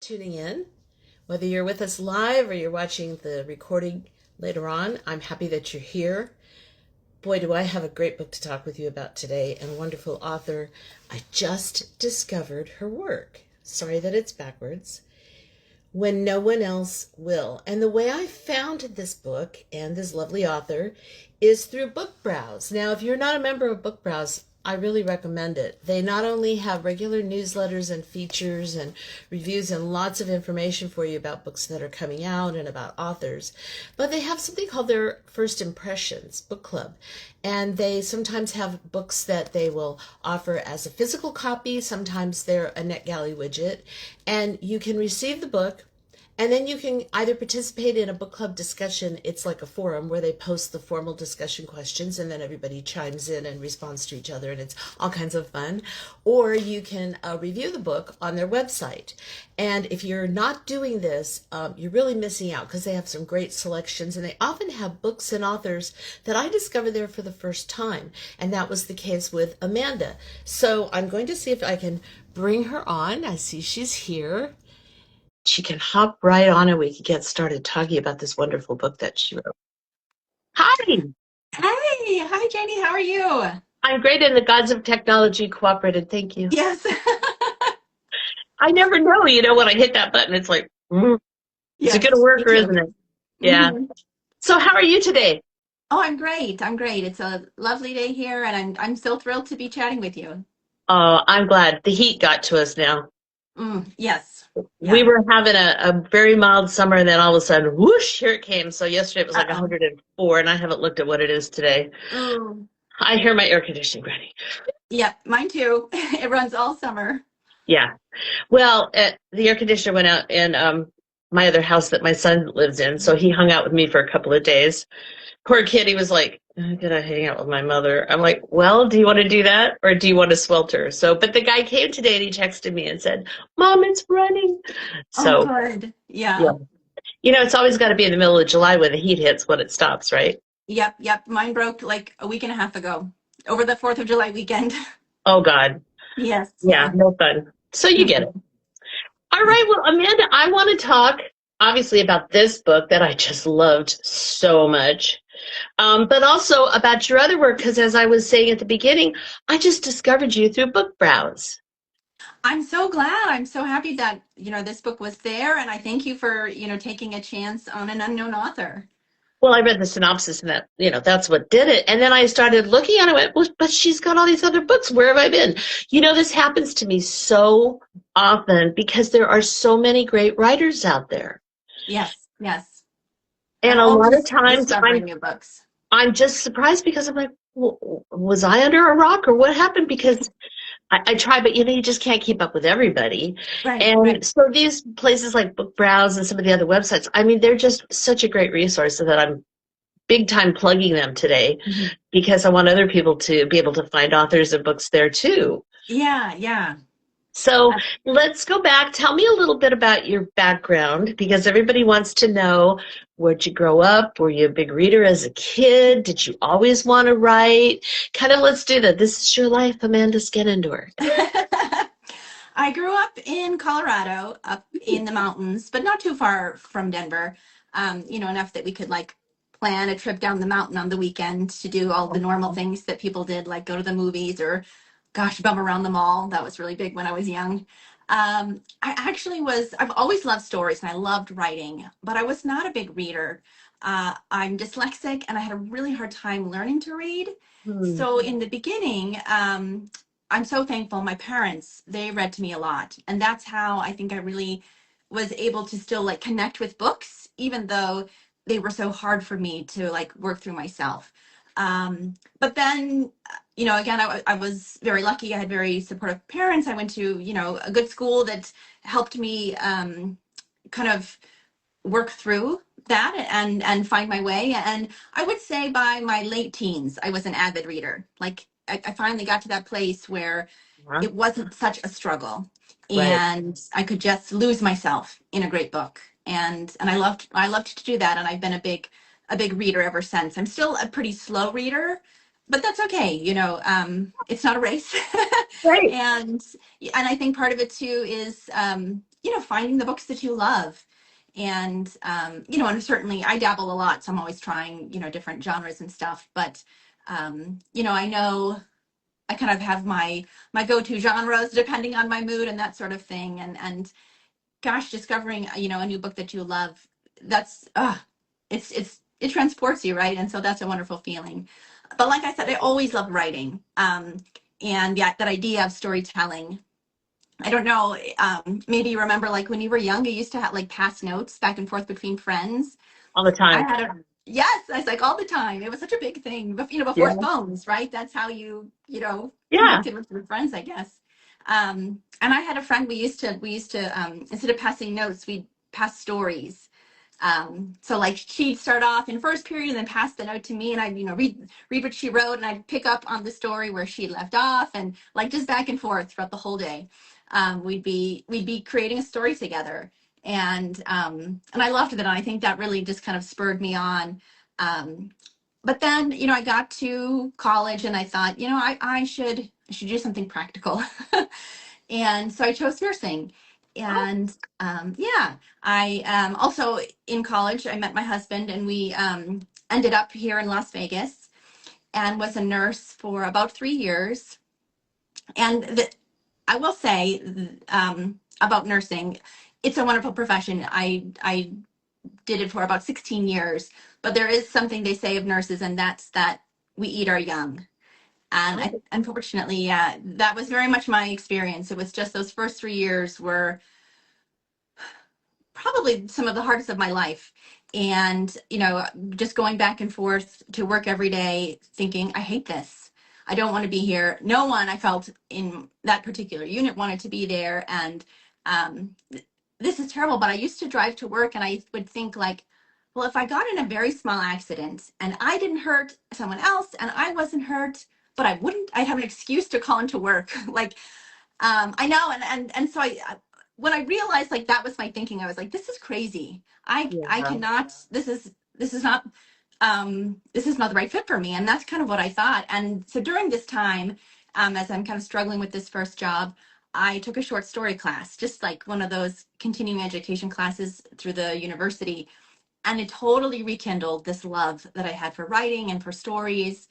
tuning in. Whether you're with us live or you're watching the recording later on, I'm happy that you're here. Boy, do I have a great book to talk with you about today, and a wonderful author. I just discovered her work. Sorry that it's backwards. When No One Else Will. And the way I found this book and this lovely author is through Book Browse. Now, if you're not a member of Book Browse, I really recommend it. They not only have regular newsletters and features and reviews and lots of information for you about books that are coming out and about authors, but they have something called their First Impressions book club. And they sometimes have books that they will offer as a physical copy. Sometimes they're a NetGalley widget. And you can receive the book, and then you can either participate in a book club discussion. It's like a forum where they post the formal discussion questions, and then everybody chimes in and responds to each other, and it's all kinds of fun. Or you can review the book on their website. And if you're not doing this, you're really missing out, because they have some great selections, and they often have books and authors that I discovered there for the first time. And that was the case with Amanda. So I'm going to see if I can bring her on. I see she's here. She can hop right on and we can get started talking about this wonderful book that she wrote. Hi! Hey, hi Janie, how are you? I'm great, and the gods of technology cooperated. Thank you. Yes. I never know, when I hit that button, it's like, is Yes, it going to work me or too. isn't it? Yeah. So how are you today? Oh, I'm great. I'm great. It's a lovely day here, and I'm so thrilled to be chatting with you. Oh, I'm glad. The heat got to us now. Yes. We Yeah. were having a very mild summer, and then all of a sudden, whoosh, here it came. So yesterday it was like Uh-oh. 104, and I haven't looked at what it is today. Mm. I hear my air conditioning running. Yeah, mine too. It runs all summer. Yeah. Well, the air conditioner went out in my other house that my son lives in, so he hung out with me for a couple of days. Poor kid, he was like, I'm gonna hang out with my mother. I'm like, well, do you want to do that or do you want to swelter? So, but the guy came today and he texted me and said, Mom, it's running. Oh, So, good. yeah. Yeah. It's always got to be in the middle of July when the heat hits when it stops, right? Yep, yep. Mine broke like a week and a half ago, over the 4th of July weekend. Oh, God. Yes, Yeah, yeah. no fun. So you get it. Mhm. All right. Well, Amanda, I want to talk obviously about this book that I just loved so much. But also about your other work, because as I was saying at the beginning, I just discovered you through Book Browse. I'm so glad. I'm so happy that, this book was there, and I thank you for, taking a chance on an unknown author. Well, I read the synopsis and that's what did it. And then I started looking at it and went, well, but she's got all these other books. Where have I been? This happens to me so often because there are so many great writers out there. Yes, yes. And I'm a lot of always times discovering new books. I'm just surprised because I'm like, well, was I under a rock or what happened? Because I try, but you just can't keep up with everybody. Right, And right. so these places like Book Browse and some of the other websites, I mean, they're just such a great resource so that I'm big time plugging them today Mhm. because I want other people to be able to find authors and books there too. Yeah, yeah. So Uh, let's go back. Tell me a little bit about your background because everybody wants to know, where'd you grow up? Were you a big reader as a kid? Did you always want to write? Kind of let's do that. This is your life, Amanda Skenandore. I grew up in Colorado, up in the mountains, but not too far from Denver. Enough that we could like plan a trip down the mountain on the weekend to do all the normal things that people did, like go to the movies or, gosh, bum around the mall. That was really big when I was young. I've always loved stories and I loved writing, but I was not a big reader. I'm dyslexic and I had a really hard time learning to read. Hmm. So in the beginning, I'm so thankful. My parents, they read to me a lot. And that's how I think I really was able to still like connect with books, even though they were so hard for me to like work through myself. But then, again, I was very lucky. I had very supportive parents. I went to, a good school that helped me kind of work through that and find my way. And I would say by my late teens, I was an avid reader. Like I finally got to that place where Huh? it wasn't such a struggle Right. and I could just lose myself in a great book. And I loved to do that. And I've been a big reader ever since. I'm still a pretty slow reader. but that's okay. It's not a race. Right. And I think part of it too is, finding the books that you love. And certainly I dabble a lot, so I'm always trying, different genres and stuff. But, I know I kind of have my go-to genres depending on my mood and that sort of thing. And gosh, discovering, a new book that you love, that's, it transports you, right? And so that's a wonderful feeling. But like I said, I always loved writing. And yeah, that idea of storytelling. I don't know, maybe you remember like when you were young, you used to have like pass notes back and forth between friends. All the I time. had a, yes, I was like all the time. It was such a big thing, but before Yeah. phones, right? That's how you Yeah. connected with your friends, I guess. And I had a friend, we used to, instead of passing notes, we'd pass stories. So like she'd start off in first period and then pass the note to me, and I'd, read what she wrote, and I'd pick up on the story where she left off, and like just back and forth throughout the whole day. We'd be creating a story together, and I loved it. And I think that really just kind of spurred me on. But then, I got to college and I thought, I should do something practical. And so I chose nursing. Oh, And yeah, I also in college, I met my husband, and we ended up here in Las Vegas, and was a nurse for about 3 years. And I will say, about nursing, it's a wonderful profession. I did it for about 16 years, but there is something they say of nurses, and that's that we eat our young. And oh, unfortunately, yeah, that was very much my experience. It was just those first 3 years were probably some of the hardest of my life. And, just going back and forth to work every day thinking, I hate this. I don't want to be here. No one, I felt, in that particular unit wanted to be there. And um, this is terrible. But I used to drive to work and I would think like, well, if I got in a very small accident and I didn't hurt someone else and I wasn't hurt, but I'd have an excuse to call into work. Like, I know, and so when I realized like that was my thinking, I was like, this is crazy. I yeah. cannot. This is not the right fit for me, and that's kind of what I thought. And so during this time, as I'm kind of struggling with this first job, I took a short story class, just like one of those continuing education classes through the university, and it totally rekindled this love that I had for writing and for stories.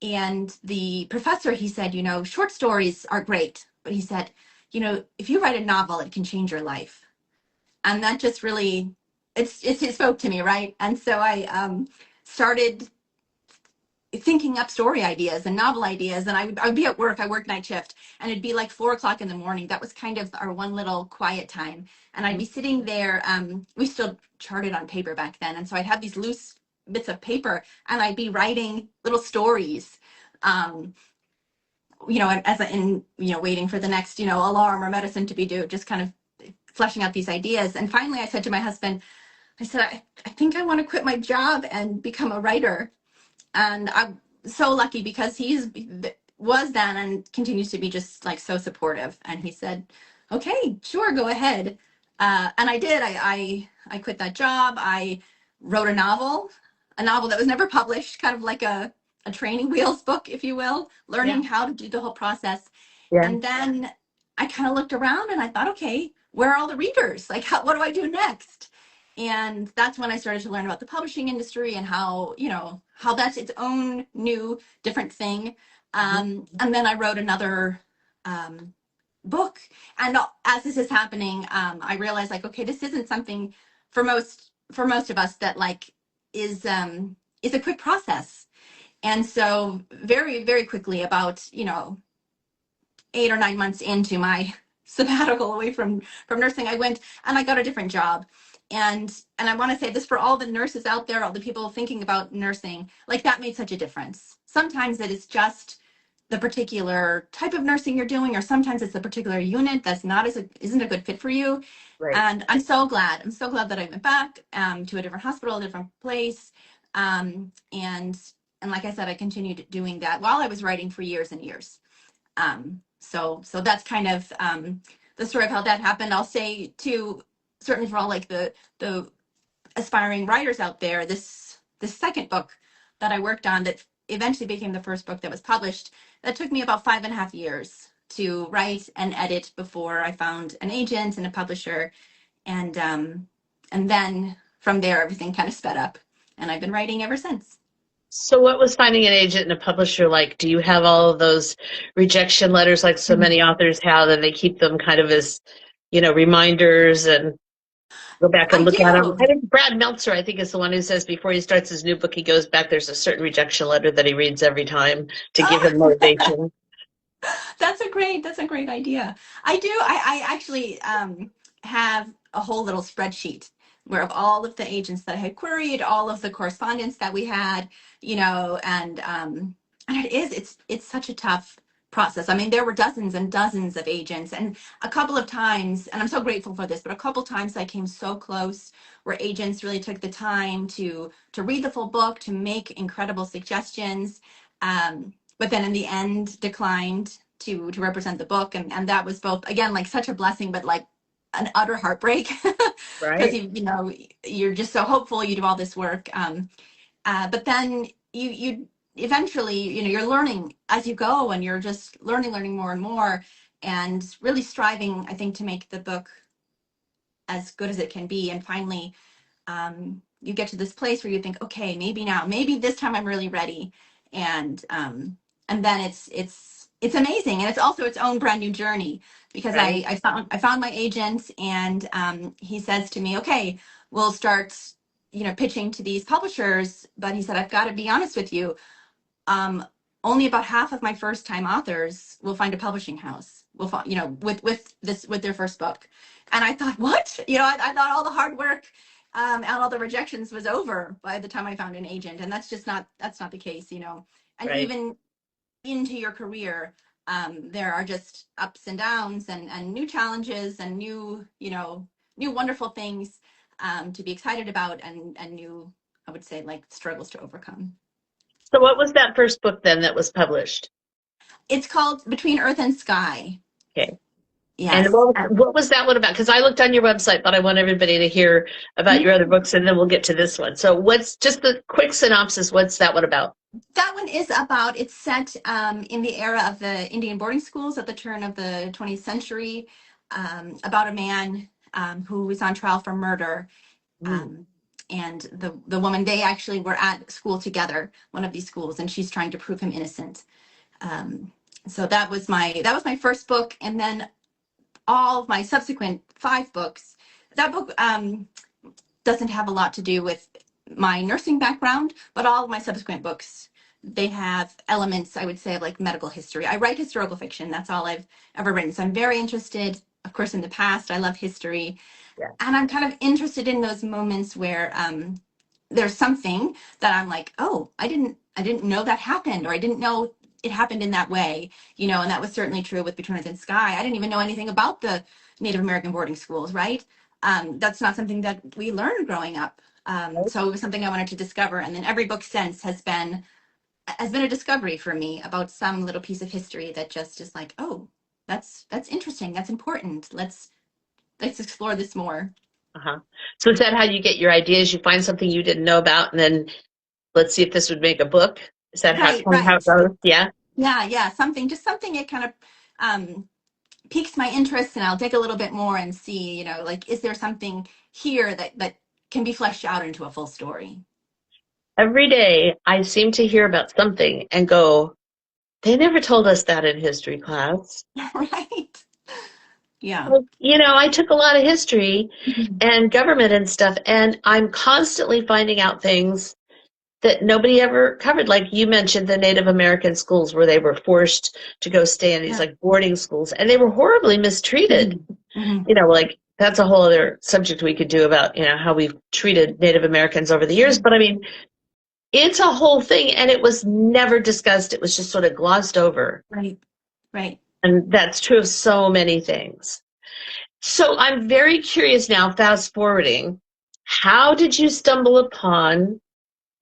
And the professor, he said, short stories are great, but he said, if you write a novel, it can change your life. And that just really, it spoke to me, right? And so I started thinking up story ideas and novel ideas. And I would be at work, I worked night shift, and it'd be like 4 o'clock in the morning. That was kind of our one little quiet time. And I'd be sitting there, we still charted on paper back then. And so I'd have these loose bits of paper and I'd be writing little stories. Um, waiting for the next, alarm or medicine to be due, just kind of fleshing out these ideas. And finally I said to my husband, I said, I think I want to quit my job and become a writer. And I'm so lucky because was then and continues to be just like so supportive. And he said, okay, sure, go ahead. And I did. I quit that job. I wrote a novel that was never published, kind of like a training wheels book, if you will, Yeah. learning how to do the whole process. Yeah. And then I kind of looked around and I thought, okay, where are all the readers? Like, what do I do next? And that's when I started to learn about the publishing industry and how that's its own new different thing. Mhm. And then I wrote another book. And as this is happening, I realized like, okay, this isn't something for most of us that like is a quick process. And so very, very quickly, about 8 or 9 months into my sabbatical away from nursing, I went and I got a different job. And I want to say this for all the nurses out there, all the people thinking about nursing, like that made such a difference. Sometimes it is just the particular type of nursing you're doing, or sometimes it's a particular unit that's isn't a good fit for you. Right. And I'm so glad that I went back to a different hospital, a different place. And like I said, I continued doing that while I was writing for years and years. So that's kind of the story of how that happened. I'll say too, certainly for all like the aspiring writers out there, this second book that I worked on that eventually became the first book that was published. That took me about 5.5 years to write and edit before I found an agent and a publisher. And then from there, everything kind of sped up. And I've been writing ever since. So what was finding an agent and a publisher like? Do you have all of those rejection letters like so many authors have, and they keep them kind of as, reminders and go back and I look at them? do. I think Brad Meltzer, I think, is the one who says before he starts his new book, he goes back, there's a certain rejection letter that he reads every time to give him motivation. That's a great idea. I do. I actually have a whole little spreadsheet where of all of the agents that I had queried, all of the correspondence that we had, and it's such a tough process. I mean, there were dozens and dozens of agents, and a couple of times, and I'm so grateful for this, but a couple of times I came so close where agents really took the time to read the full book, to make incredible suggestions. But then in the end declined to represent the book, and that was both, again, like such a blessing, but like an utter heartbreak because Right. you're just so hopeful, you do all this work, but then you eventually, you're learning as you go, and you're just learning more and more, and really striving, I think, to make the book as good as it can be. And finally, you get to this place where you think, okay, maybe this time I'm really ready. And then it's amazing. And it's also its own brand new journey, because Right. I found my agent, and he says to me, okay, we'll start, pitching to these publishers. But he said, I've got to be honest with you. Um, Only about half of my first time authors will find a publishing house, will find, with their first book. And I thought, what? I thought all the hard work and all the rejections was over by the time I found an agent. And that's not the case. And Right. even into your career, there are just ups and downs, and new challenges, and new wonderful things to be excited about, and new, I would say, like, struggles to overcome. So what was that first book then that was published? It's called Between Earth and Sky. Okay. And Yes. what was that one about? Because I looked on your website, but I want everybody to hear about your other books, and then we'll get to this one. So what's just the quick synopsis? What's that one about? That one is it's set in the era of the Indian boarding schools at the turn of the 20th century, about a man who was on trial for murder. Mm. Um, and the woman, they actually were at school together, one of these schools, and she's trying to prove him innocent. Um, so that was my first book, and then all of my subsequent 5 books. That book doesn't have a lot to do with my nursing background, but all of my subsequent books, they have elements, I would say, of like medical history. I write historical fiction. That's all I've ever written. So I'm very interested, of course, in the past. I love history. Yeah. And I'm kind of interested in those moments where there's something that I'm like, oh, I didn't know that happened, or I didn't know it happened in that way, and that was certainly true with Between Earth and Sky. I didn't even know anything about the Native American boarding schools, right? That's not something that we learned growing up. So it was something I wanted to discover. And then every book since has been a discovery for me about some little piece of history that just is like, oh, that's interesting. That's important. Let's explore this more. Uh-huh. So is that how you get your ideas? You find something you didn't know about, and then let's see if this would make a book? Is that Right, how right. it goes? Yeah. Yeah. Just something it kind of piques my interest, and I'll dig a little bit more and see, like, is there something here that can be fleshed out into a full story? Every day I seem to hear about something and go, they never told us that in history class. Right. Yeah. Well, I took a lot of history and government and stuff, and I'm constantly finding out things that nobody ever covered. Like you mentioned, the Native American schools where they were forced to go stay in these Yeah. like boarding schools, and they were horribly mistreated. Like that's a whole other subject we could do about, how we've treated Native Americans over the years. But I mean, it's a whole thing, and it was never discussed. It was just sort of glossed over. Right. Right. And that's true of so many things. So I'm very curious now, fast forwarding, how did you stumble upon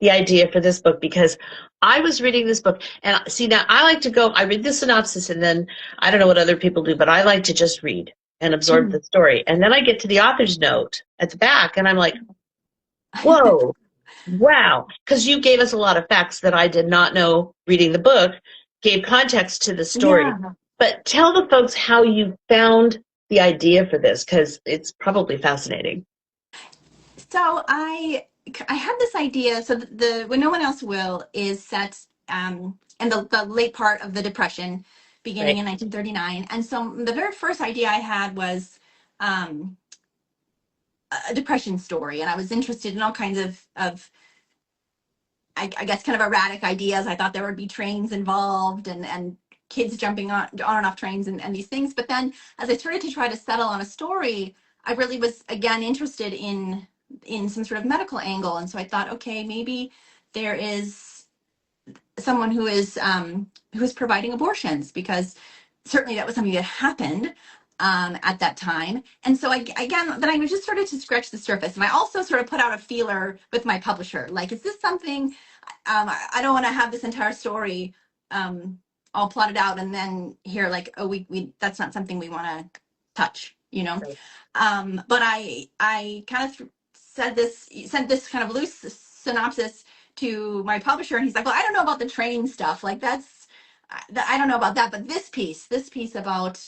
the idea for this book? Because I was reading this book, and see, now I like to go, I read the synopsis, and then I don't know what other people do, but I like to just read and absorb the story. And then I get to the author's note at the back, and I'm like, whoa, Wow. Because you gave us a lot of facts that I did not know reading the book, gave context to the story. Yeah. But tell the folks how you found the idea for this, because it's probably fascinating. So I had this idea. So the When No One Else Will is set in the late part of the Depression, beginning Right. in 1939. And so the very first idea I had was um, a Depression story, and I was interested in all kinds of I guess kind of erratic ideas. I thought there would be trains involved and kids jumping on and off trains and these things. But then as I started to try to settle on a story, I really was again interested in some sort of medical angle. And so I thought, okay, maybe there is someone who is providing abortions, because certainly that was something that happened at that time. And so again, then I just started to scratch the surface. And I also sort of put out a feeler with my publisher, like, is this something, I don't want to have this entire story all plotted out and then hear like, oh, we that's not something we want to touch, you know. Right. But I kind of sent this kind of loose synopsis to my publisher, and he's like, well, I don't know about the train stuff, like I don't know about that, but this piece about,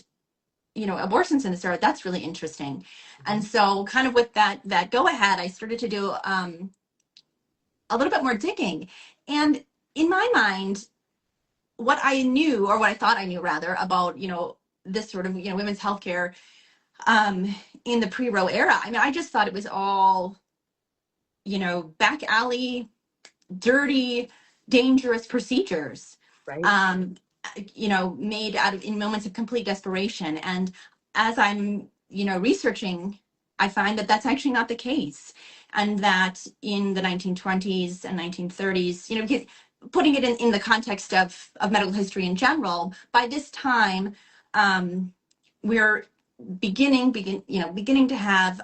you know, abortions in the start, that's really interesting. And so kind of with that go ahead, I started to do a little bit more digging. And in my mind, what I knew, or what I thought I knew rather, about, you know, this sort of, you know, women's healthcare in the pre-Roe era, I mean, I just thought it was all, you know, back alley, dirty, dangerous procedures, Right. um, you know, made out of in moments of complete desperation. And as I'm, you know, researching, I find that that's actually not the case, and that in the 1920s and 1930s, you know, putting it in the context of medical history in general, by this time, we're beginning to have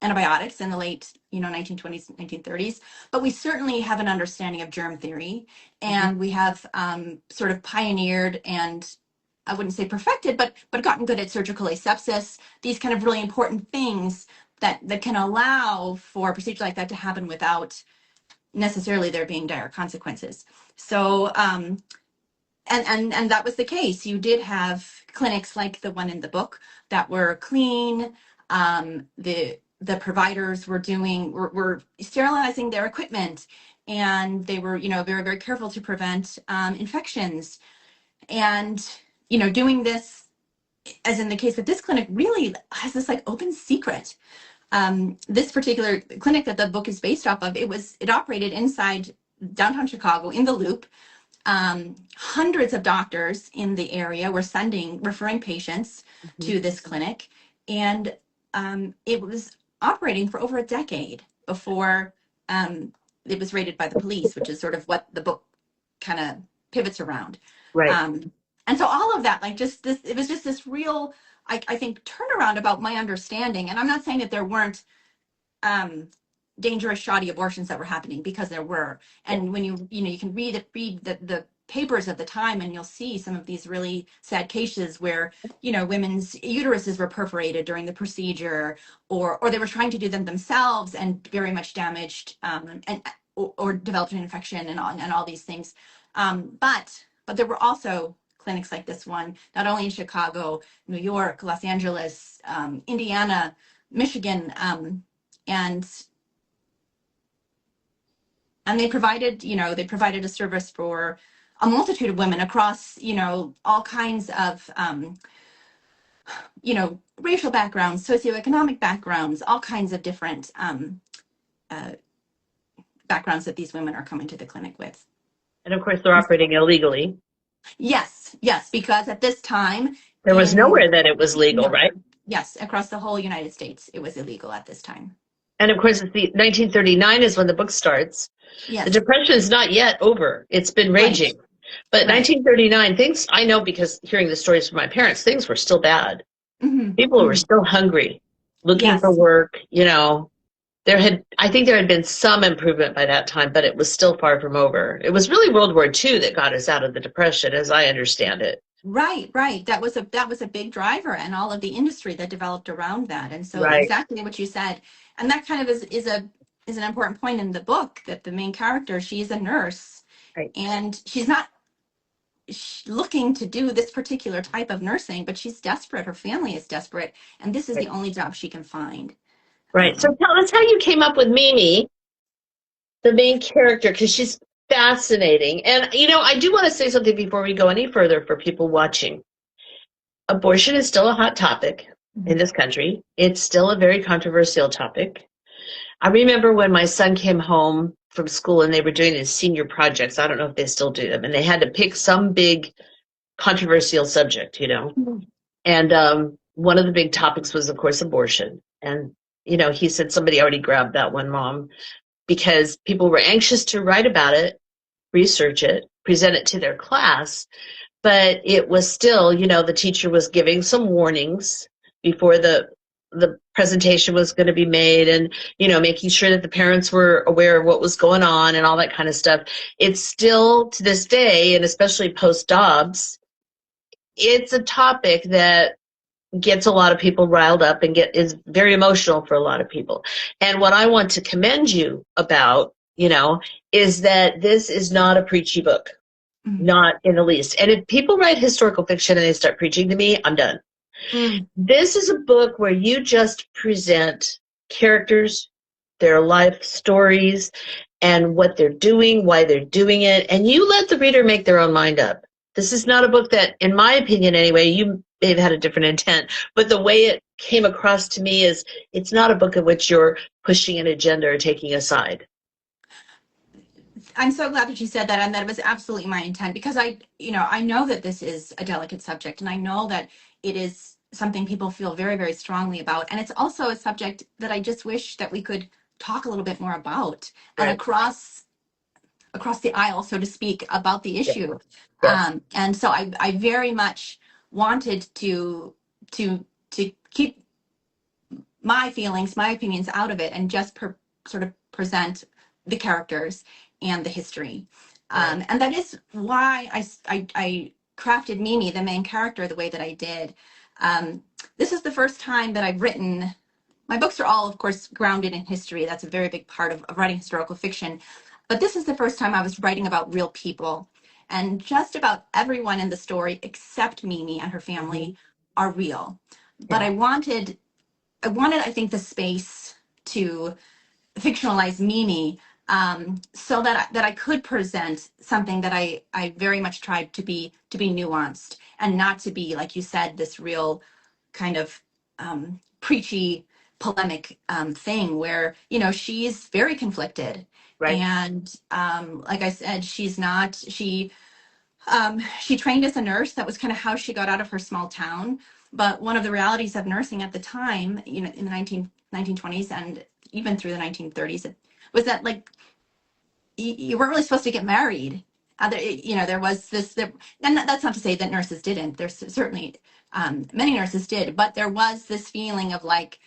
antibiotics in the late, you know, 1920s, 1930s, but we certainly have an understanding of germ theory, Mhm. and we have sort of pioneered, and I wouldn't say perfected, but gotten good at surgical asepsis, these kind of really important things that can allow for a procedure like that to happen without necessarily there being dire consequences. So and that was the case. You did have clinics like the one in the book that were clean. The providers were sterilizing their equipment, and they were, you know, very, very careful to prevent infections. And, you know, doing this, as in the case of this clinic, really has this like open secret. This particular clinic that the book is based off of, it operated inside downtown Chicago in the Loop. Hundreds of doctors in the area were referring patients Mhm. to this clinic, and it was operating for over a decade before it was raided by the police, which is sort of what the book kind of pivots around. Right. Um, and so all of that, like just this, it was just this real, I think, turnaround about my understanding. And I'm not saying that there weren't um, dangerous, shoddy abortions that were happening, because there were. Yeah. And when you know, you can read the papers at the time, and you'll see some of these really sad cases where, you know, women's uteruses were perforated during the procedure, or they were trying to do them themselves and very much damaged, and or developed an infection and all these things. But there were also clinics like this one, not only in Chicago, New York, Los Angeles, Indiana, Michigan, and they provided, you know, they provided a service for a multitude of women across, you know, all kinds of you know, racial backgrounds, socioeconomic backgrounds, all kinds of different uh, backgrounds that these women are coming to the clinic with. And of course, they're operating illegally. Yes, because at this time, There was in nowhere that it was legal, right? nowhere, yes, across the whole United States, it was illegal at this time. And of course, it's the 1939 is when the book starts. The Yes, Depression is not yet over. It's been right, raging. But right. 1939, things, I know because hearing the stories from my parents, things were still bad. People were Hmm. still hungry, looking for Yes. work. You know, I think there had been some improvement by that time, but it was still far from over. It was really World War II that got us out of the Depression, as I understand it. Right. That was a big driver, and all of the industry that developed around that. And so Right. exactly what you said. And that kind of is a is an important point in the book, that the main character, she's a nurse, Right. and she's not looking to do this particular type of nursing, but she's desperate. Her family is desperate, and this is Right. the only job she can find. Right. So tell us how you came up with Mimi, the main character, because she's fascinating. And, I do want to say something before we go any further for people watching. Abortion is still a hot topic in this country. It's still a very controversial topic. I remember when my son came home from school and they were doing these senior projects. I don't know if they still do them. And they had to pick some big controversial subject, And one of the big topics was, of course, abortion. And, he said somebody already grabbed that one, Mom, because people were anxious to write about it, research it, present it to their class. But it was still, the teacher was giving some warnings before the presentation was going to be made, and, making sure that the parents were aware of what was going on and all that kind of stuff. It's still, to this day, and especially post-Dobbs, it's a topic that gets a lot of people riled up and is very emotional for a lot of people. And what I want to commend you about, is that this is not a preachy book. Not in the least. And if people write historical fiction and they start preaching to me, I'm done. This is a book where you just present characters, their life stories, and what they're doing, why they're doing it, and you let the reader make their own mind up. This is not a book that, in my opinion anyway, you may have had a different intent, but the way it came across to me is it's not a book in which you're pushing an agenda or taking a side. I'm so glad that you said that, and that was absolutely my intent, because I know that this is a delicate subject, and I know that it is something people feel very, very strongly about. And it's also a subject that I just wish that we could talk a little bit more about, and Right. across the aisle, so to speak, about the Yes. issue. Yes. And so I very much wanted to keep my feelings, my opinions out of it, and just sort of present the characters and the history. Right. And that is why I crafted Mimi, the main character, the way that I did. This is the first time that I've written. My books are all, of course, grounded in history. That's a very big part of writing historical fiction. But this is the first time I was writing about real people. And just about everyone in the story, except Mimi and her family, are real. But Yeah. I think, the space to fictionalize Mimi, so that I could present something that I very much tried to be nuanced, and not to be, like you said, this real kind of preachy, polemic thing where, she's very conflicted. Right. And like I said, she trained as a nurse. That was kind of how she got out of her small town. But one of the realities of nursing at the time, in the 1920s and even through the 1930s, was that, like, you weren't really supposed to get married. There was this, and that's not to say that nurses didn't. There's certainly many nurses did, but there was this feeling of, like,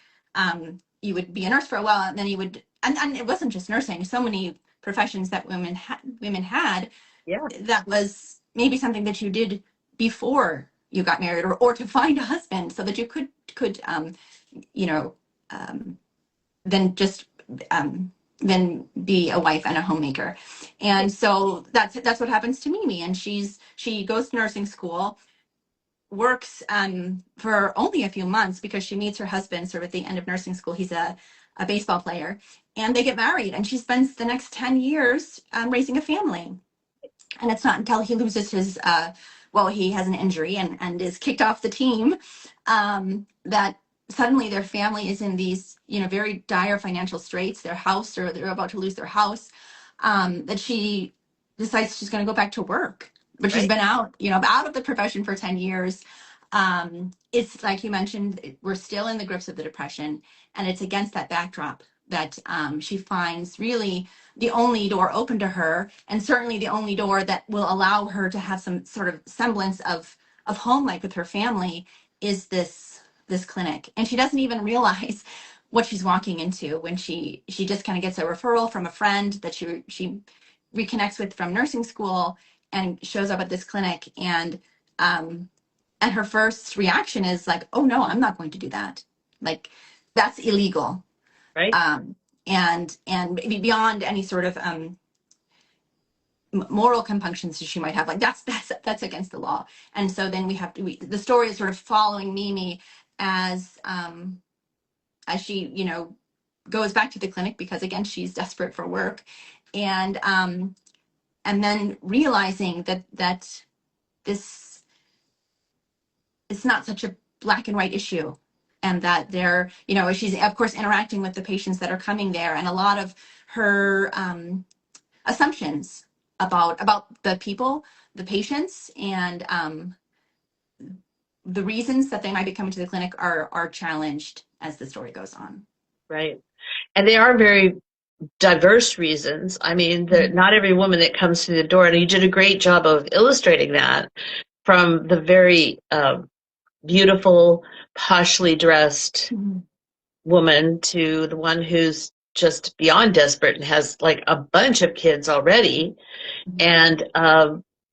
you would be a nurse for a while, and then you would, and it wasn't just nursing. So many professions that women had, Yeah. that was maybe something that you did before you got married, or to find a husband, so that you could you know then just then be a wife and a homemaker. And so that's what happens to Mimi. And she goes to nursing school, works for only a few months, because she meets her husband sort of at the end of nursing school. He's a baseball player, and they get married, and she spends the next 10 years raising a family. And it's not until he loses his he has an injury and is kicked off the team, that suddenly their family is in these, very dire financial straits. Their house, or they're about to lose their house, that she decides she's going to go back to work. But she's Right. been out of the profession for 10 years. It's like you mentioned, we're still in the grips of the Depression, and it's against that backdrop that she finds really the only door open to her, and certainly the only door that will allow her to have some sort of semblance of home life with her family, is this clinic. And she doesn't even realize what she's walking into when she just kind of gets a referral from a friend that she reconnects with from nursing school, and shows up at this clinic. And her first reaction is like, oh no, I'm not going to do that. Like, that's illegal. Right. Um, and beyond any sort of moral compunctions that she might have, like that's against the law. And so then the story is sort of following Mimi as she, you know, goes back to the clinic because again she's desperate for work, and then realizing that this is not such a black and white issue, and that they're, you know, she's of course interacting with the patients that are coming there, and a lot of her assumptions about the people, the patients, and the reasons that they might be coming to the clinic are challenged as the story goes on. Right. And they are very diverse reasons. I mean, not every woman that comes through the door, and you did a great job of illustrating that, from the very beautiful, poshly dressed woman to the one who's just beyond desperate and has like a bunch of kids already and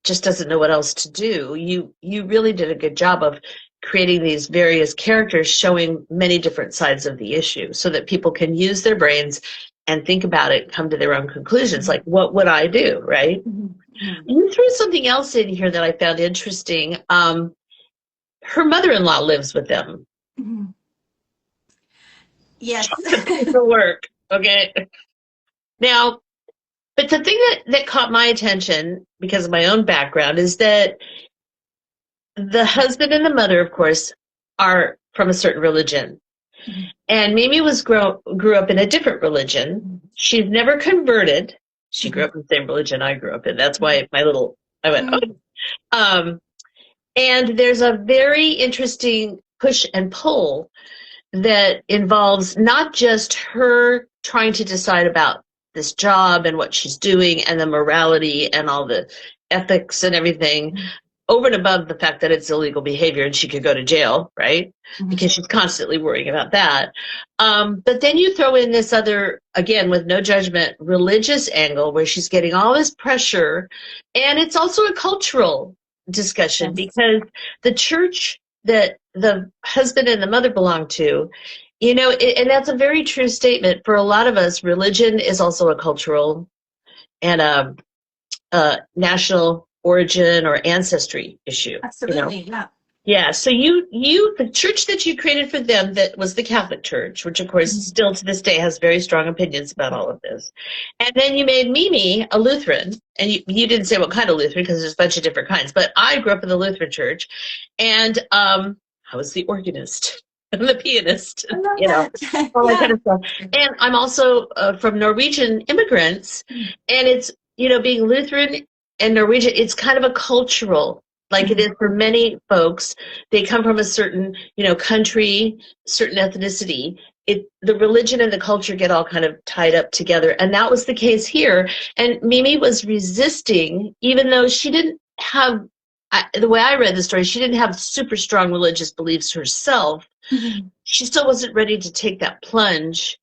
just doesn't know what else to do. You really did a good job of creating these various characters showing many different sides of the issue so that people can use their brains and think about it and come to their own conclusions. Like, what would I do, right? You threw something else in here that I found interesting. Her mother-in-law lives with them. Yes. For work, okay? Now, but the thing that caught my attention, because of my own background, is that the husband and the mother, of course, are from a certain religion. And Mimi grew up in a different religion. She's never converted. She grew up in the same religion I grew up in. That's why I went, oh. And there's a very interesting push and pull that involves not just her trying to decide about this job and what she's doing and the morality and all the ethics and everything, over and above the fact that it's illegal behavior and she could go to jail, right? Because she's constantly worrying about that. But then you throw in this other, again, with no judgment, religious angle where she's getting all this pressure. And it's also a cultural discussion because the church that the husband and the mother belong to, you know, and that's a very true statement. For a lot of us, religion is also a cultural and a national origin or ancestry issue. Absolutely, you know? Yeah. So the church that you created for them, that was the Catholic Church, which of course still to this day has very strong opinions about all of this. And then you made Mimi a Lutheran, and you didn't say what kind of Lutheran because there's a bunch of different kinds, but I grew up in the Lutheran Church, and I was the organist and the pianist, you know, all that kind of stuff. And I'm also from Norwegian immigrants, and it's, you know, being Lutheran and Norwegian, it's kind of a cultural, like it is for many folks. They come from a certain, you know, country, certain ethnicity. The religion and the culture get all kind of tied up together. And that was the case here. And Mimi was resisting, even though she didn't have, the way I read the story, she didn't have super strong religious beliefs herself. She still wasn't ready to take that plunge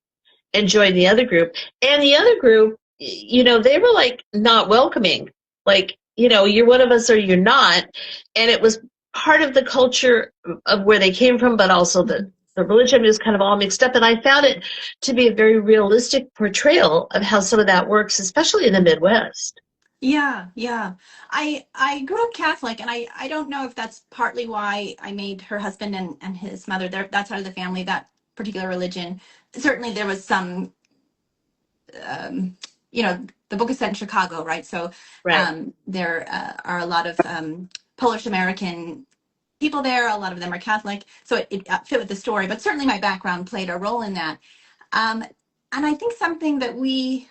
and join the other group. And the other group, you know, they were like not welcoming. Like, you know, you're one of us or you're not. And it was part of the culture of where they came from, but also the religion was kind of all mixed up. And I found it to be a very realistic portrayal of how some of that works, especially in the Midwest. Yeah. I grew up Catholic, and I don't know if that's partly why I made her husband and his mother, that side of the family, that particular religion. Certainly there was some, you know, the book is set in Chicago, right? So there are a lot of Polish American people there. A lot of them are Catholic, so it fit with the story. But certainly my background played a role in that. And I think something that we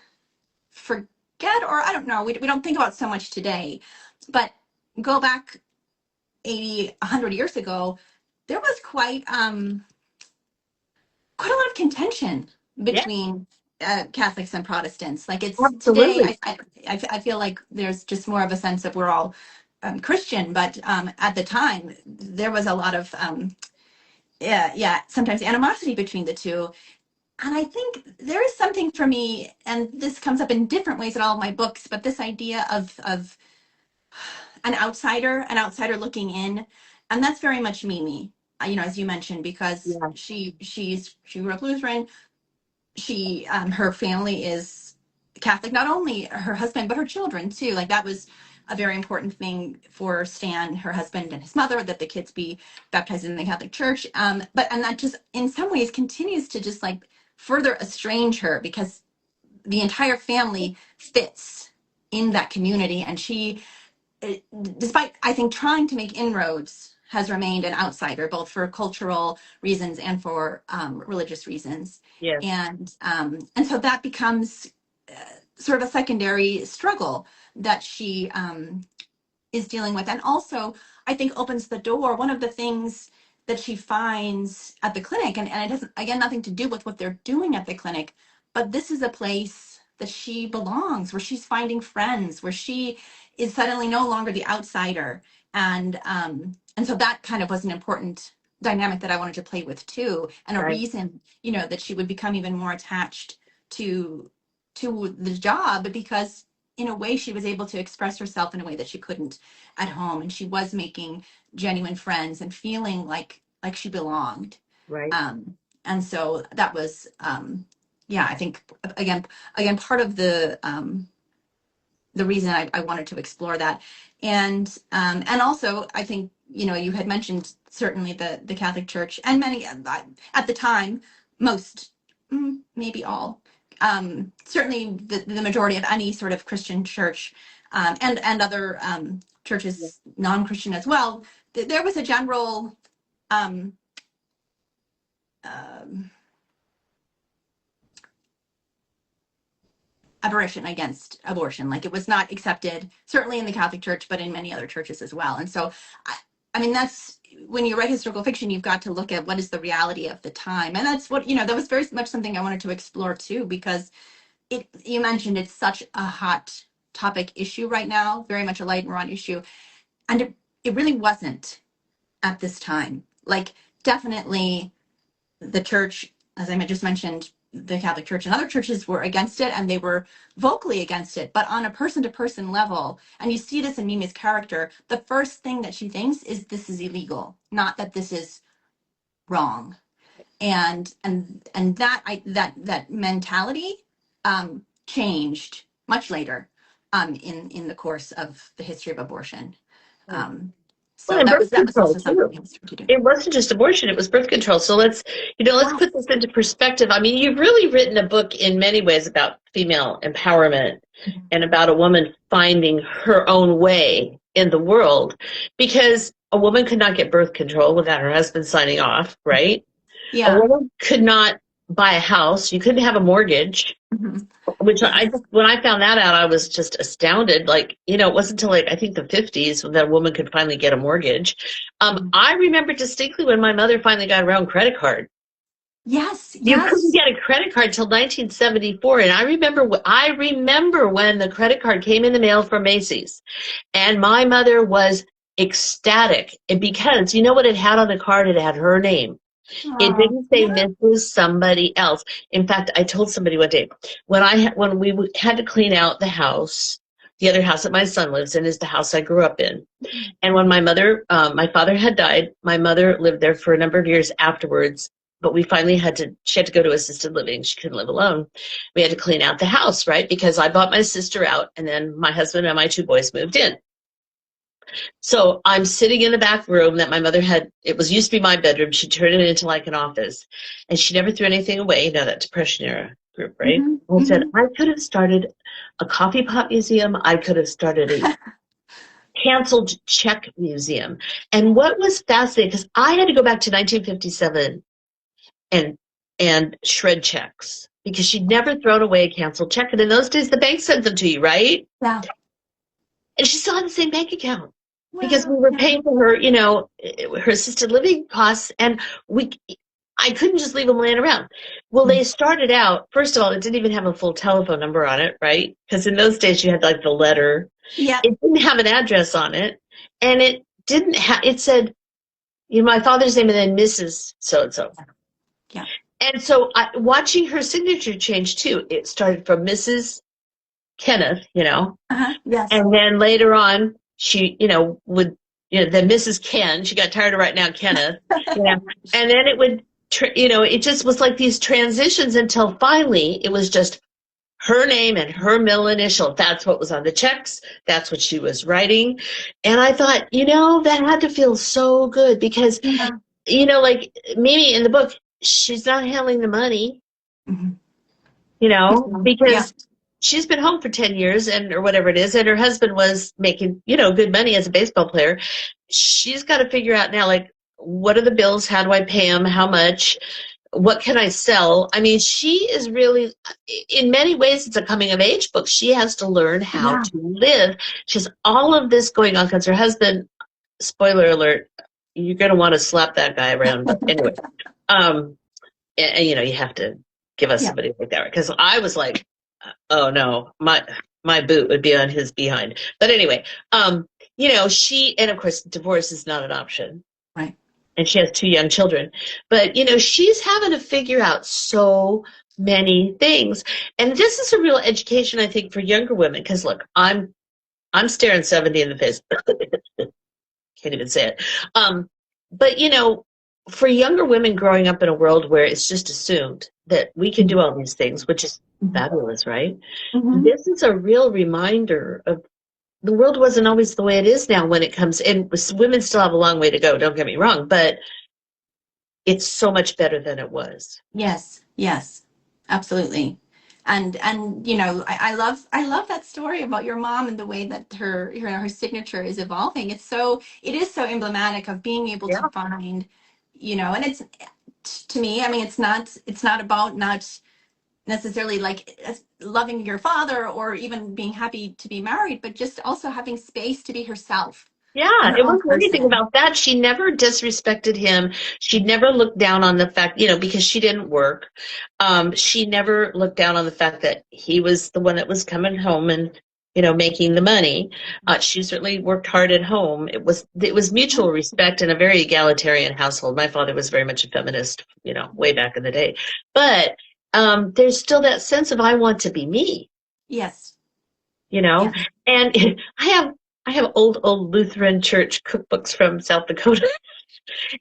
forget, or I don't know, we don't think about so much today, but go back 80, 100 years ago, there was quite a lot of contention between Catholics and Protestants. Like it's Absolutely. today, I feel like there's just more of a sense of we're all Christian, but at the time there was a lot of sometimes animosity between the two. And I think there is something for me, and this comes up in different ways in all of my books, but this idea of an outsider looking in, and that's very much Mimi, you know, as you mentioned, because she grew up Lutheran, her family is Catholic, not only her husband, but her children too. Like that was a very important thing for Stan, her husband, and his mother, that the kids be baptized in the Catholic Church. And that just in some ways continues to just like further estrange her, because the entire family fits in that community. And she, despite, I think, trying to make inroads, has remained an outsider, both for cultural reasons and for religious reasons. Yes. And so that becomes sort of a secondary struggle that she is dealing with. And also, I think, opens the door. One of the things that she finds at the clinic, and it has, again, nothing to do with what they're doing at the clinic, but this is a place that she belongs, where she's finding friends, where she is suddenly no longer the outsider. And so that kind of was an important dynamic that I wanted to play with too, and a Right. reason, that she would become even more attached to the job, because in a way she was able to express herself in a way that she couldn't at home, and she was making genuine friends and feeling like she belonged. Right. And so that was I think again part of the reason I wanted to explore that. And also, I think, you had mentioned certainly the Catholic Church, and many at the time, most, maybe all, certainly the majority of any sort of Christian church, and other churches, non-Christian as well, there was a general um, um, aberration against abortion. Like, it was not accepted, certainly in the Catholic Church, but in many other churches as well. And so, I mean, that's, when you write historical fiction, you've got to look at what is the reality of the time. And that's what, that was very much something I wanted to explore too, because you mentioned it's such a hot topic issue right now, very much a light and raw issue. And it really wasn't at this time. Like, definitely the church, as I just mentioned, the Catholic Church and other churches were against it, and they were vocally against it, but on a person-to-person level. And you see this in Mimi's character. The first thing that she thinks is, this is illegal, not that this is wrong. And that mentality changed much later in the course of the history of abortion. So Well, and birth that was control also something too. we started to do. It wasn't just abortion, it was birth control. So let's put this into perspective. I mean, you've really written a book in many ways about female empowerment and about a woman finding her own way in the world, because a woman could not get birth control without her husband signing off, right? Yeah. A woman could not buy a house. You couldn't have a mortgage. Which when I found that out, I was just astounded. Like, it wasn't until I think the 50s that a woman could finally get a mortgage. I remember distinctly when my mother finally got her own credit card. Yes. You couldn't get a credit card till 1974, and I remember when the credit card came in the mail from Macy's, and my mother was ecstatic, and because you know what it had on the card? It had her name. It didn't say Mrs. somebody else. In fact, I told somebody one day, when we had to clean out the house, the other house that my son lives in is the house I grew up in. And when my father had died, my mother lived there for a number of years afterwards, but she had to go to assisted living. She couldn't live alone. We had to clean out the house, right? Because I bought my sister out, and then my husband and my two boys moved in. So I'm sitting in the back room that my mother had. It used to be my bedroom. She turned it into like an office, and she never threw anything away. That Depression era group, right? And said, I could have started a coffee pot museum. I could have started a canceled check museum. And what was fascinating, because I had to go back to 1957 and shred checks, because she'd never thrown away a canceled check. And in those days, the bank sent them to you, right? Yeah. And she still had the same bank account. Because we were paying for her, her assisted living costs, and I couldn't just leave them laying around. Well, they started out, first of all, it didn't even have a full telephone number on it, right? Because in those days you had like the letter. Yeah. It didn't have an address on it, and it didn't have. It said, my father's name and then Mrs. So-and-so. Yeah. And so watching her signature change too, it started from Mrs. Kenneth, Yes. and then later on, she, then Mrs. Ken, she got tired of writing out Kenneth, and then it would it just was like these transitions until finally it was just her name and her middle initial. That's what was on the checks. That's what she was writing. And I thought, that had to feel so good because, Yeah. like Mimi in the book, she's not handling the money, Mhm. Yeah. because she's been home for 10 years or whatever it is. And her husband was making, good money as a baseball player. She's got to figure out now, like, what are the bills? How do I pay them? How much? What can I sell? I mean, she is really, in many ways, it's a coming of age book. She has to learn how Yeah. to live. She has all of this going on because her husband, spoiler alert, you're going to want to slap that guy around. But anyway, and you have to give us Yeah. somebody like that. Because I was like, oh no, my boot would be on his behind. But anyway, and of course, divorce is not an option. Right. And she has 2 young children. But, she's having to figure out so many things. And this is a real education, I think, for younger women. Because, look, I'm staring 70 in the face. Can't even say it. But, for younger women growing up in a world where it's just assumed that we can do all these things, which is fabulous, right? Mhm. This is a real reminder of the world wasn't always the way it is now when it comes, and women still have a long way to go, don't get me wrong, but it's so much better than it was. Yes. Yes. Absolutely. And I love that story about your mom and the way that her signature is evolving. It is so emblematic of being able Yeah. to find, and it's, to me, I mean, it's not about not necessarily like loving your father or even being happy to be married, but just also having space to be herself and Yeah, her it own wasn't anything person. about that. She never disrespected him. She never looked down on the fact, because she didn't work. She never looked down on the fact that he was the one that was coming home and, making the money. She certainly worked hard at home. It was mutual respect in a very egalitarian household. My father was very much a feminist, way back in the day. But there's still that sense of I want to be me. Yes. you know Yeah. and I have old Lutheran church cookbooks from South Dakota.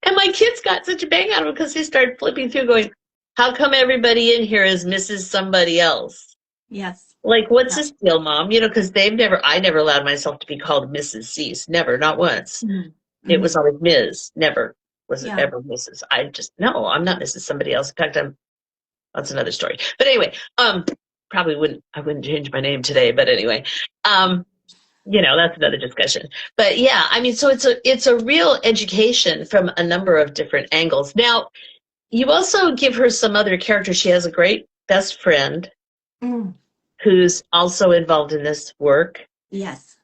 And my kids got such a bang out of it because they started flipping through going, how come everybody in here is Mrs. somebody else? Yes. Like, what's Yeah. this deal, Mom? Because I never allowed myself to be called Mrs. Cease. Never, not once. Mhm. It was Mhm. always Ms. Never was it Yeah. ever Mrs. I just, no, I'm not Mrs. somebody else. In fact, that's another story. But anyway, I wouldn't change my name today, but anyway, that's another discussion. But yeah, I mean, so it's a real education from a number of different angles. Now, you also give her some other characters. She has a great best friend Mm. who's also involved in this work. Yes.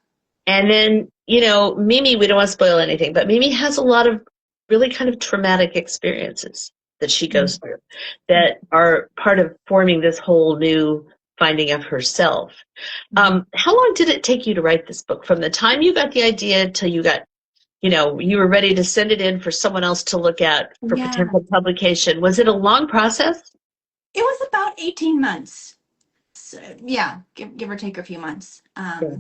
And then, Mimi, we don't want to spoil anything, but Mimi has a lot of really kind of traumatic experiences that she goes Mm. through that are part of forming this whole new finding of herself. How long did it take you to write this book? From the time you got the idea till you got, you were ready to send it in for someone else to look at for Yeah. potential publication. Was it a long process? It was about 18 months. So, yeah, give or take a few months. Yeah.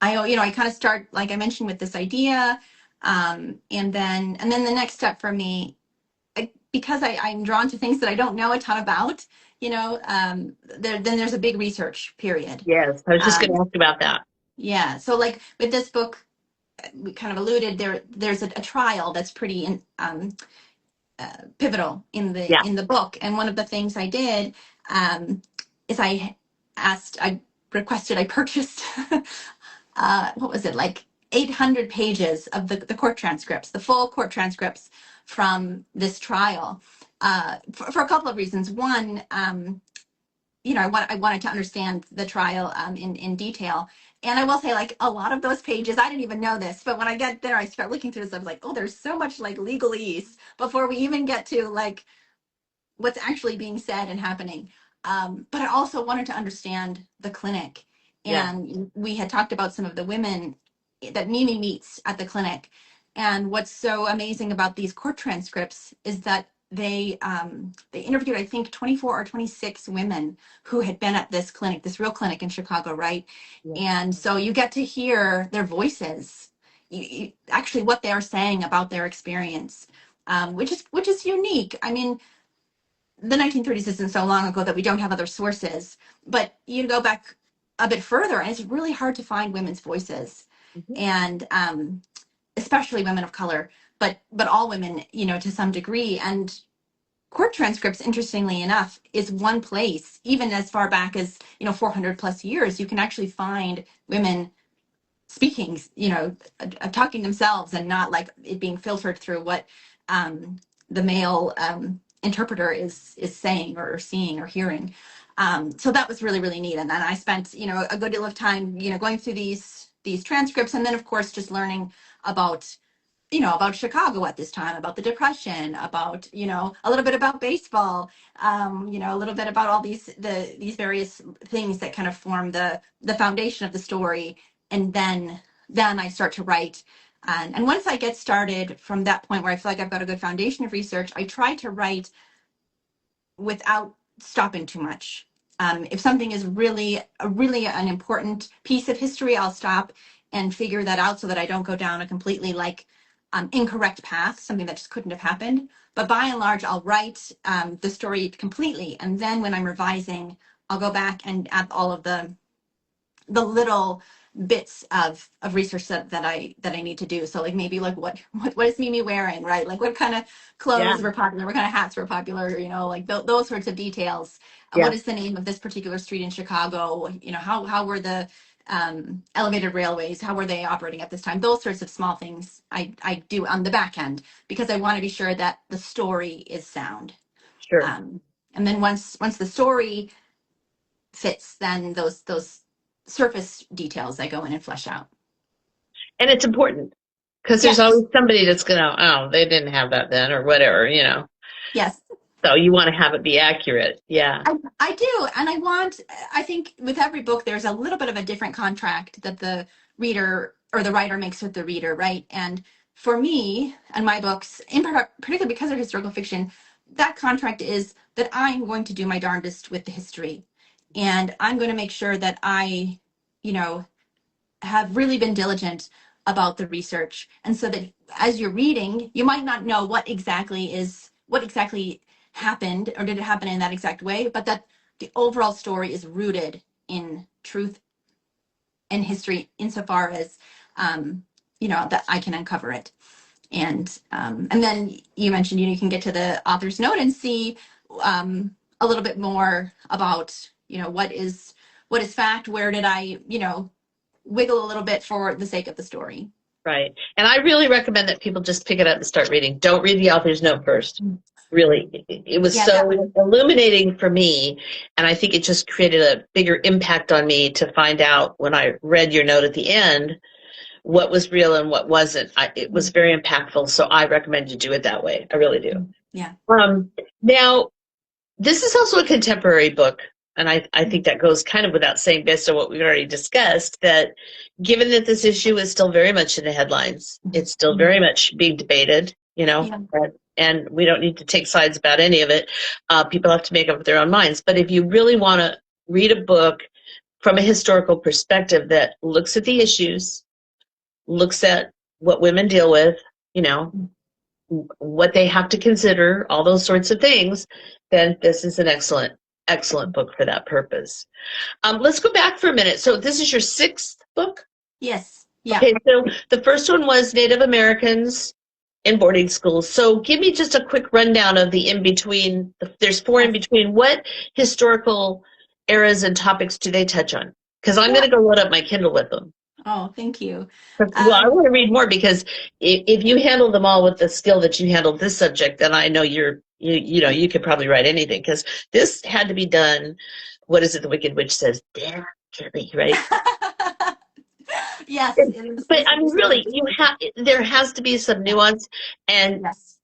I kind of start, like I mentioned, with this idea. And then the next step for me, because I'm drawn to things that I don't know a ton about, then there's a big research period. Yes, I was just going Um, to ask about that. yeah. So like with this book, we kind of alluded there's a trial that's pretty pivotal Yeah, in the book. And one of the things I did is I requested, I purchased what was it, like 800 pages of the court transcripts, the full court transcripts from this trial, for a couple of reasons. One, I wanted to understand the trial in detail. And I will say, like, a lot of those pages, I didn't even know this, but when I get there, I start looking through this. I was like, oh, there's so much like legalese before we even get to like what's actually being said and happening. But I also wanted to understand the clinic. yeah, And we had talked about some of the women that Mimi meets at the clinic. And what's so amazing about these court transcripts is that they interviewed, I think, 24 or 26 women who had been at this clinic, this real clinic in Chicago, right? yeah, And so you get to hear their voices, actually what they are saying about their experience, which is unique. I mean, the 1930s isn't so long ago that we don't have other sources, but you go back a bit further and it's really hard to find women's voices, Mhm. and especially women of color, but all women, to some degree. And court transcripts, interestingly enough, is one place, even as far back as 400 plus years, you can actually find women speaking, talking themselves, and not like it being filtered through what the male interpreter is saying or seeing or hearing. So that was really, really neat. And then I spent, a good deal of time, going through these transcripts, and then of course just learning about about Chicago at this time, about the Depression, about, a little bit about baseball, a little bit about all these various things that kind of form the foundation of the story. And then I start to write. And once I get started from that point where I feel like I've got a good foundation of research, I try to write without stopping too much. If something is really an important piece of history, I'll stop and figure that out so that I don't go down a completely incorrect path, something that just couldn't have happened. But by and large, I'll write the story completely, and then when I'm revising, I'll go back and add all of the little bits of research that I need to do. So like maybe like what is Mimi wearing, right? Like what kind of Yeah, clothes were popular, what kind of hats were popular, like those sorts of details. yeah, What is the name of this particular street in Chicago? How were the elevated railways, how were they operating at this time? Those sorts of small things I do on the back end, because I want to be sure that the story is sound. sure. Um, and then once the story fits, then those surface details I go in and flesh out. And it's important because there's Yes, always somebody that's gonna, oh, they didn't have that then or whatever. yes, So you want to have it be accurate. Yeah. I do. And I think with every book, there's a little bit of a different contract that the reader or the writer makes with the reader, right? And for me and my books, particularly because they're historical fiction, that contract is that I'm going to do my darndest with the history. And I'm going to make sure that I, you know, have really been diligent about the research. And so that as you're reading, you might not know what exactly happened, or did it happen in that exact way, but that the overall story is rooted in truth and history insofar as that I can uncover it. And then you mentioned you can get to the author's note and see a little bit more about what is fact, where did I wiggle a little bit for the sake of the story. Right. And I really recommend that people just pick it up and start reading. Don't read the author's note first. Really, it was Yeah, that so one. illuminating for me. And I think it just created a bigger impact on me to find out when I read your note at the end what was real and what wasn't. It was very impactful. So I recommend you do it that way. I really do. Yeah. Now, this is also a contemporary book, and I think that goes kind of without saying based on what we've already discussed, that given that this issue is still very much in the headlines, it's still very much being debated, Yeah. and we don't need to take sides about any of it. People have to make up their own minds. But if you really want to read a book from a historical perspective that looks at the issues, looks at what women deal with, you know, what they have to consider, all those sorts of things, then this is an excellent book for that purpose. Let's go back for a minute. So this is your sixth book? Yes. Yeah. Okay, so the first one was Native Americans in boarding schools. So give me just a quick rundown of the in-between. There's four in Yes. between. What historical eras and topics do they touch on? Because I'm going Yeah. to go load up my Kindle with them. Oh, thank you. Well, I want to read more because if you handle them all with the skill that you handled this subject, then I know you could probably write anything, because this had to be done. What is it? The Wicked Witch says, delicately, right? Yes, it is. But I mean, really, there has to be some nuance and Yes.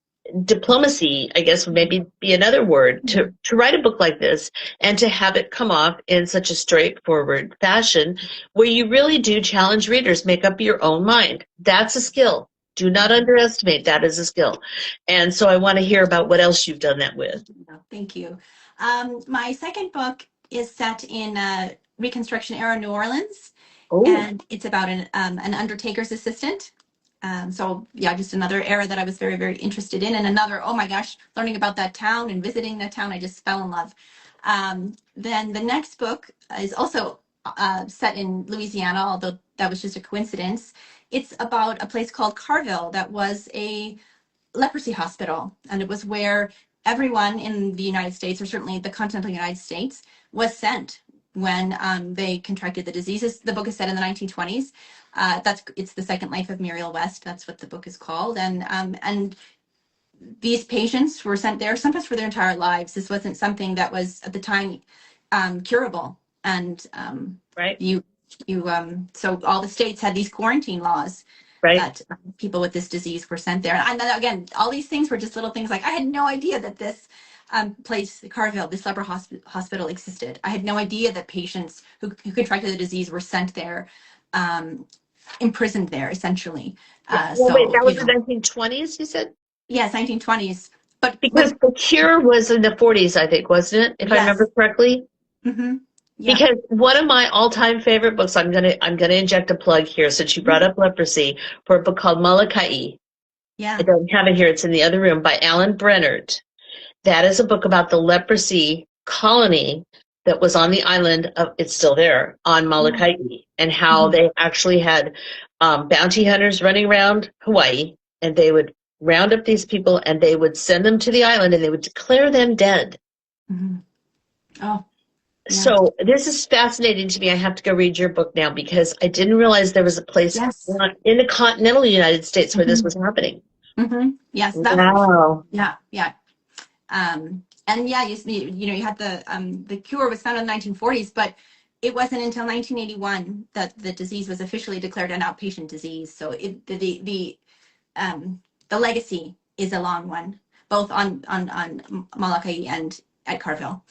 diplomacy, I guess would maybe be another word, to write a book like this and to have it come off in such a straightforward fashion where you really do challenge readers, make up your own mind. That's a skill. Do not underestimate that as a skill. And so I want to hear about what else you've done that with. Thank you. My second book is set in Reconstruction era New Orleans, Oh, and it's about an undertaker's assistant. So yeah, just another era that I was very, very interested in, and another, oh my gosh, learning about that town and visiting that town, I just fell in love. Then the next book is also set in Louisiana, although that was just a coincidence. It's about a place called Carville that was a leprosy hospital, and it was where everyone in the United States, or certainly the continental United States, was sent when they contracted the diseases. The book is set in the 1920s. It's the Second Life of Muriel West. That's what the book is called. And these patients were sent there sometimes for their entire lives. This wasn't something that was at the time curable. And Right. so all the states had these quarantine laws Right. that people with this disease were sent there. And then again, all these things were just little things like I had no idea that this place, Carville, this leper hospital existed. I had no idea that patients who contracted the disease were sent there, imprisoned there, essentially. Well, wait, that was the 1920s, you said? Yes, 1920s. But Because The Cure was in the 40s, I think, wasn't it? If I remember correctly. Mm-hmm. Yeah. Because one of my all-time favorite books, I'm gonna inject a plug here since you brought up leprosy, for a book called 𝑨𝒖𝒕𝒉𝒐𝒓. Yeah. I don't have it here; it's in the other room, by Alan Brennard. That is a book about the leprosy colony that was on the island of, it's still there, on 𝑨𝒖𝒕𝒉𝒂𝒕, and how they actually had bounty hunters running around Hawaii, and they would round up these people and they would send them to the island and they would declare them dead. Mm-hmm. Oh. Yeah. So this is fascinating to me. I have to go read your book now because I didn't realize there was a place in the continental United States where this was happening. Mm-hmm. Yes. Wow. Yeah. Yeah. And yeah, you had the Cure was found in the 1940s, but it wasn't until 1981 that the disease was officially declared an outpatient disease. So the legacy is a long one, both on 𝑨𝒖𝒕𝒉𝒂𝒕 and at Carville.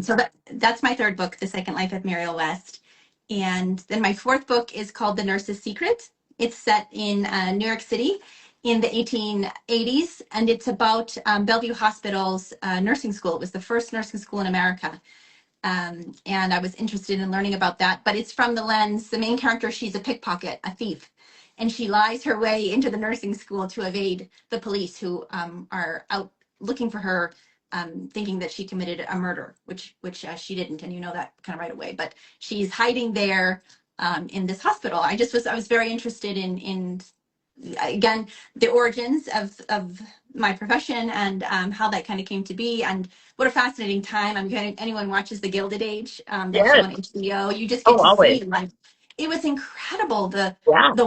So that's my third book, The Second Life of Muriel West. And then my fourth book is called The Nurse's Secret. It's set in New York City in the 1880s, and it's about Bellevue Hospital's nursing school. It was the first nursing school in America. And I was interested in learning about that, but it's from the lens, the main character, she's a pickpocket, a thief, and she lies her way into the nursing school to evade the police who are out looking for her, thinking that she committed a murder, which she didn't, and you know that kind of right away. But she's hiding there in this hospital. I was very interested in again the origins of my profession and how that kind of came to be, and what a fascinating time. I'm getting anyone watches The Gilded Age, that show on HBO, you just get to see like it was incredible the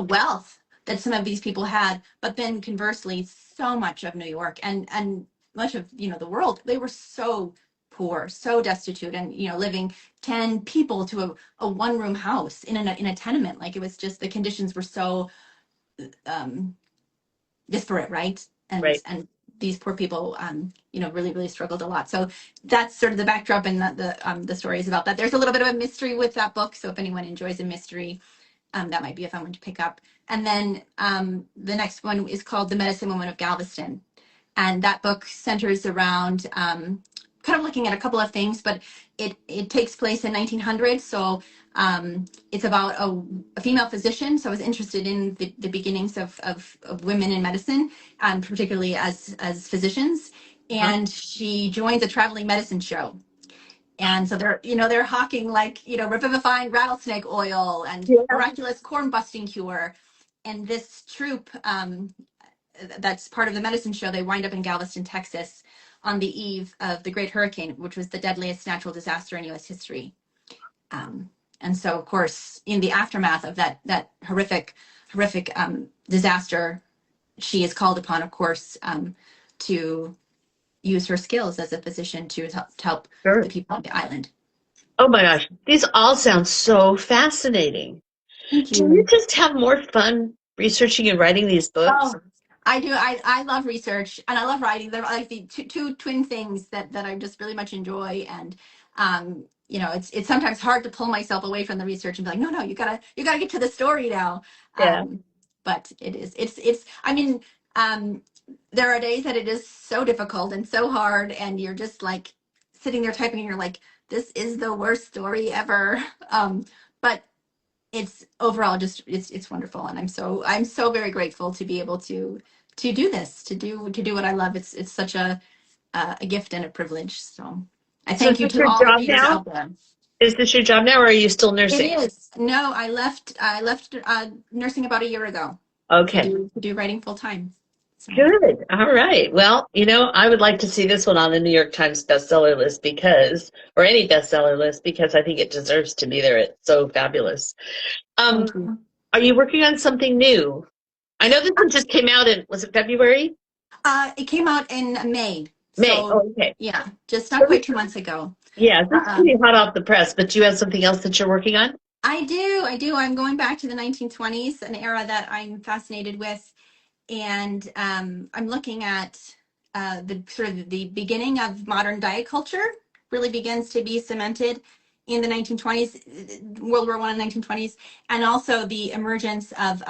wealth that some of these people had, but then conversely so much of New York and much of the world, they were so poor, so destitute, and living 10 people to a one-room house in a tenement. Like, it was just, the conditions were so disparate, right? And these poor people really, really struggled a lot. So that's sort of the backdrop, and the story is about that. There's a little bit of a mystery with that book, so if anyone enjoys a mystery, that might be a fun one to pick up. And then the next one is called The Medicine Woman of Galveston. And that book centers around kind of looking at a couple of things, but it takes place in 1900. So it's about a female physician. So I was interested in the beginnings of women in medicine, particularly as physicians. And she joins a traveling medicine show. And so they're hawking like, revivifying rattlesnake oil and miraculous corn busting cure. And this troupe, that's part of the medicine show, they wind up in Galveston, Texas, on the eve of the Great Hurricane, which was the deadliest natural disaster in U.S. history. And so, of course, in the aftermath of that horrific disaster, she is called upon, of course, to use her skills as a physician to help the people on the island. Oh my gosh, these all sound so fascinating. Thank you. Do you just have more fun researching and writing these books? Oh, I do. I love research and I love writing. They're like the two twin things that I just really much enjoy. And it's sometimes hard to pull myself away from the research and be like, no, you gotta get to the story now. But it's I mean, there are days that it is so difficult and so hard, and you're just like sitting there typing and you're like, this is the worst story ever. But it's overall just it's wonderful, and I'm so very grateful to be able to do this, to do what I love. It's such a gift and a privilege. So I So is thank you this to your all the job readers now? out there. Is this your job now, or are you still It nursing? is. No, I left nursing about a year ago Okay. to do writing full time. So Good. All right. Well, I would like to see this one on the New York Times bestseller list or any bestseller list, because I think it deserves to be there. It's so fabulous. thank Um, you. are you working on something new? I know this one just came out was it February? It came out in May. May. So Oh, okay. yeah, just So not quite 2 months ago. yeah, this is Um, pretty hot off the press, but do you have something else that you're working on? I do. I'm going back to the 1920s, an era that I'm fascinated with, and I'm looking at the sort of the beginning of modern diet culture really begins to be cemented in the 1920s, World War I and 1920s, and also the emergence of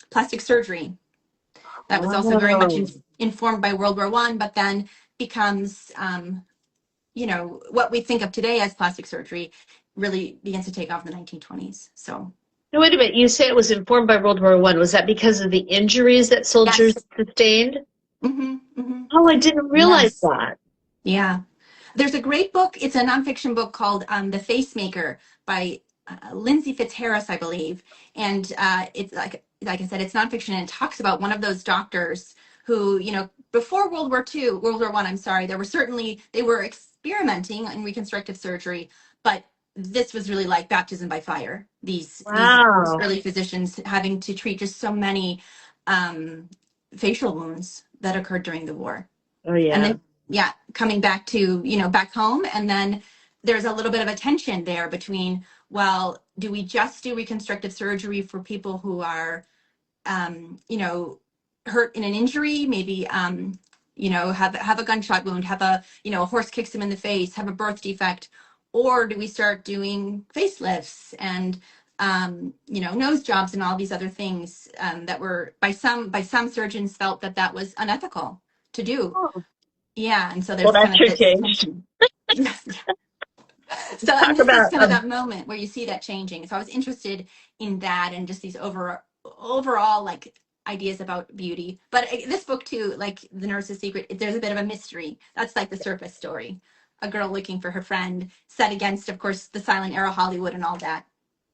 plastic surgery. That was also very much Oh, informed by World War I, but then becomes, what we think of today as plastic surgery really begins to take off in the 1920s. So no, wait a minute. You say it was informed by World War One. Was that because of the injuries that soldiers yes. sustained? Hmm. Oh, I didn't realize Yes. that. Yeah. There's a great book. It's a nonfiction book called The Facemaker by Lindsay Fitzharris, I believe. And it's like I said, it's nonfiction, and it talks about one of those doctors who, before World War I, I'm sorry, they were experimenting in reconstructive surgery, but this was really like baptism by fire. These Wow. early physicians having to treat just so many um, facial wounds that occurred during the war. Oh, And yeah. then, yeah, coming back to, back home. And then there's a little bit of a tension there between, well, do we just do reconstructive surgery for people who are, hurt in an injury, maybe, have a gunshot wound, have a horse kicks them in the face, have a birth defect, or do we start doing facelifts and, nose jobs and all these other things that were by some surgeons felt that was unethical to do. Oh, Yeah, and so well, there's that kind of sure this changed. tension. Yes. So, and Talk this is about kind of that moment where you see that changing. So I was interested in that and just these overall like ideas about beauty. But this book too, like The Nurse's Secret, there's a bit of a mystery. That's like the surface story. A girl looking for her friend, set against, of course, the silent era Hollywood and all that.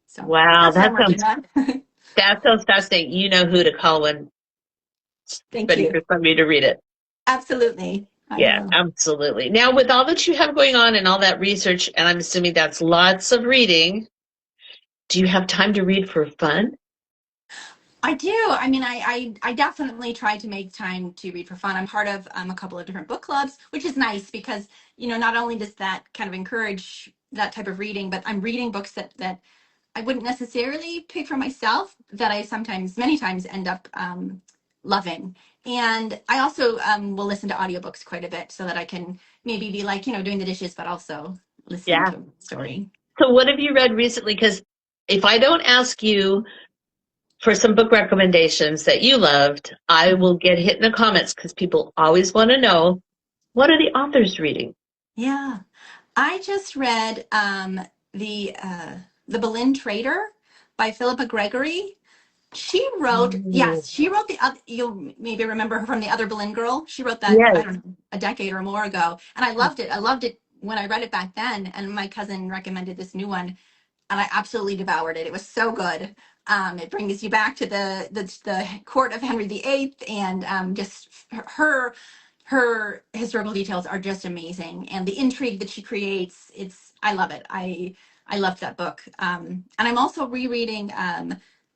So wow, that's what I'm working on. that sounds fascinating. You know who to call when Thank ready you. for somebody to read it. Absolutely. I Yeah, will. absolutely. Now, with all that you have going on and all that research, and I'm assuming that's lots of reading, do you have time to read for fun? I do. I mean, I definitely try to make time to read for fun. I'm part of a couple of different book clubs, which is nice because, not only does that kind of encourage that type of reading, but I'm reading books that I wouldn't necessarily pick for myself, that I many times end up loving. And I also will listen to audiobooks quite a bit so that I can maybe be like, doing the dishes, but also listening Yeah. to a story. So, what have you read recently? Because if I don't ask you for some book recommendations that you loved, I will get hit in the comments because people always want to know, what are the authors reading? Yeah. I just read the Berlin Trader by Philippa Gregory. Oh, She wrote the other, you'll maybe remember her from The Other Berlin Girl. She wrote that, I yes. don't know, a decade or more ago. And I loved it. I loved it when I read it back then. And my cousin recommended this new one, and I absolutely devoured it. It was so good. It brings you back to the court of Henry VIII, and just her historical details are just amazing, and the intrigue that she creates. I love it. I loved that book. And I'm also rereading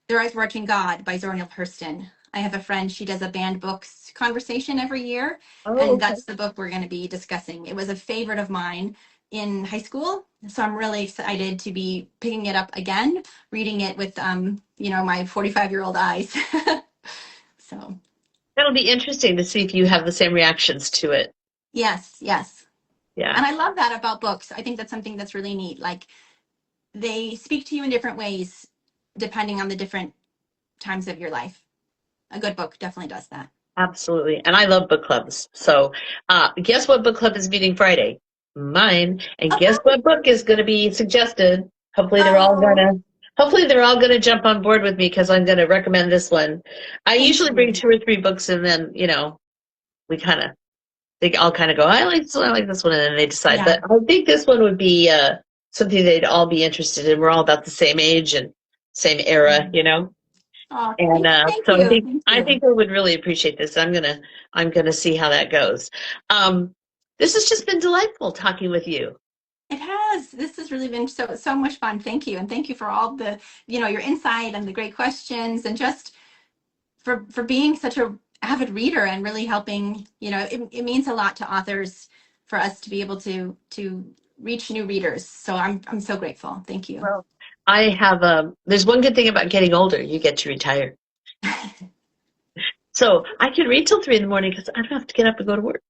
Their Eyes Were Watching God by Zora Neale Hurston. I have a friend, she does a banned books conversation every year, Oh, and okay. that's the book we're going to be discussing. It was a favorite of mine in high school, so I'm really excited to be picking it up again, reading it with my 45-year-old eyes. So That'll be interesting to see if you have the same reactions to it. yes. Yeah, And I love that about books. I think that's something that's really neat. Like, they speak to you in different ways depending on the different times of your life. A good book definitely does that. absolutely. And I love book clubs. So, guess what book club is meeting Friday? Mine. And guess Oh, what book is going to be suggested? Hopefully, they're all going oh, to hopefully they're all going to jump on board with me because I'm going to recommend this one. I Thank usually bring you. 2 or 3 books and then, they all kind of go, I like this one, I like this one, and then they decide. Yeah. But I think this one would be something they'd all be interested in. We're all about the same age and same era, Oh, And thank so you. Thank I you. think they would really appreciate this. I'm gonna see how that goes. This has just been delightful talking with you. It has. This has really been so much fun. Thank you. And thank you for all the, your insight and the great questions, and just for being such a avid reader and really helping, it means a lot to authors for us to be able to reach new readers. So I'm so grateful. Thank you. Well, I have there's one good thing about getting older, you get to retire. So I can read till 3 in the morning because I don't have to get up and go to work.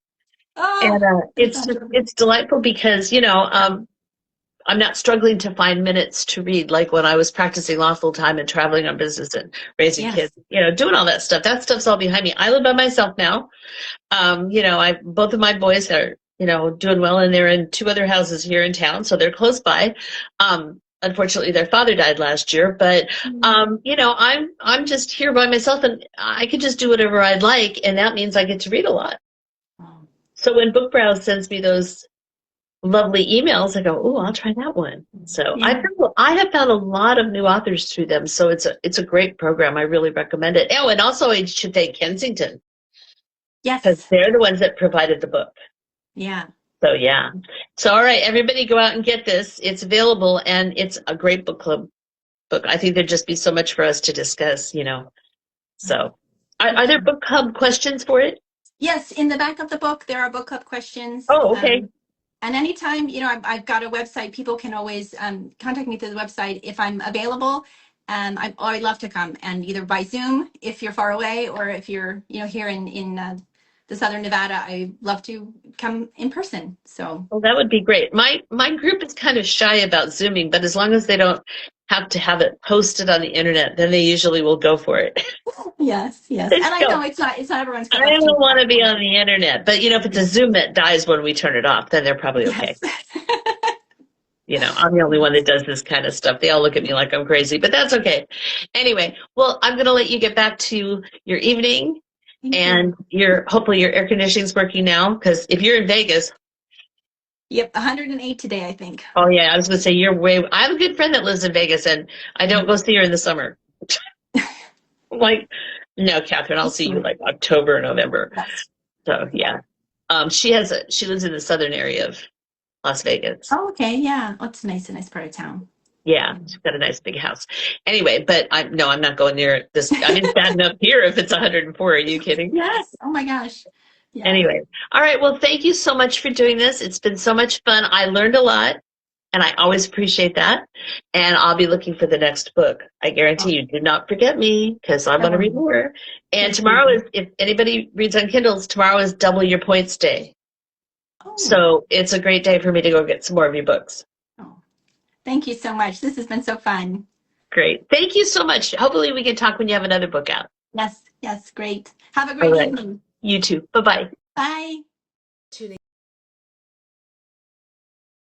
And it's delightful because, I'm not struggling to find minutes to read like when I was practicing law full time and traveling on business and raising kids, doing all that stuff. That stuff's all behind me. I live by myself now. Both of my boys are, doing well, and they're in 2 other houses here in town, so they're close by. Unfortunately, their father died last year, but I'm just here by myself, and I can just do whatever I'd like, and that means I get to read a lot. So when Book Browse sends me those lovely emails, I go, oh, I'll try that one. So I have found a lot of new authors through them. So it's a great program. I really recommend it. Oh, and also I should thank Kensington. Yes. Because they're the ones that provided the book. Yeah. So yeah. So all right, everybody go out and get this. It's available, and it's a great book club book. I think there'd just be so much for us to discuss, So are there book club questions for it? Yes, in the back of the book there are book club questions. Oh, okay. And anytime, I've got a website, people can always contact me through the website if I'm available. I'd love to come, and either by Zoom if you're far away, or if you're, here in the Southern Nevada, I love to come in person. So. Well, that would be great. My group is kind of shy about Zooming, but as long as they don't have to have it posted on the internet, then they usually will go for it. Yes. And I know it's not everyone's cup of tea. I don't want to be on the internet, but if it's a Zoom that dies when we turn it off, then they're probably okay. Yes. I'm the only one that does this kind of stuff. They all look at me like I'm crazy, but that's okay. Anyway, well, I'm going to let you get back to your evening. And hopefully your air conditioning's working now, because if you're in Vegas. Yep, 108 today, I think. Oh yeah, I was gonna say I have a good friend that lives in Vegas, and I don't go see her in the summer. I'm like, no, Catherine, I'll see you like October or November. Yes. So yeah. She lives in the southern area of Las Vegas. Oh, okay, yeah. Oh, it's a nice part of town. Yeah, she's got a nice big house. Anyway, but I'm not going near this. I mean, standing up here if it's 104. Are you kidding? Yes. Oh my gosh. Yeah. Anyway, all right. Well, thank you so much for doing this. It's been so much fun. I learned a lot, and I always appreciate that. And I'll be looking for the next book. I guarantee you, do not forget me, because I want to read more. And tomorrow is, if anybody reads on Kindles, tomorrow is Double Your Points Day. Oh. So it's a great day for me to go get some more of your books. Thank you so much. This has been so fun. Great. Thank you so much. Hopefully we can talk when you have another book out. Yes, great. Have a great evening. You too. Bye-bye. Bye.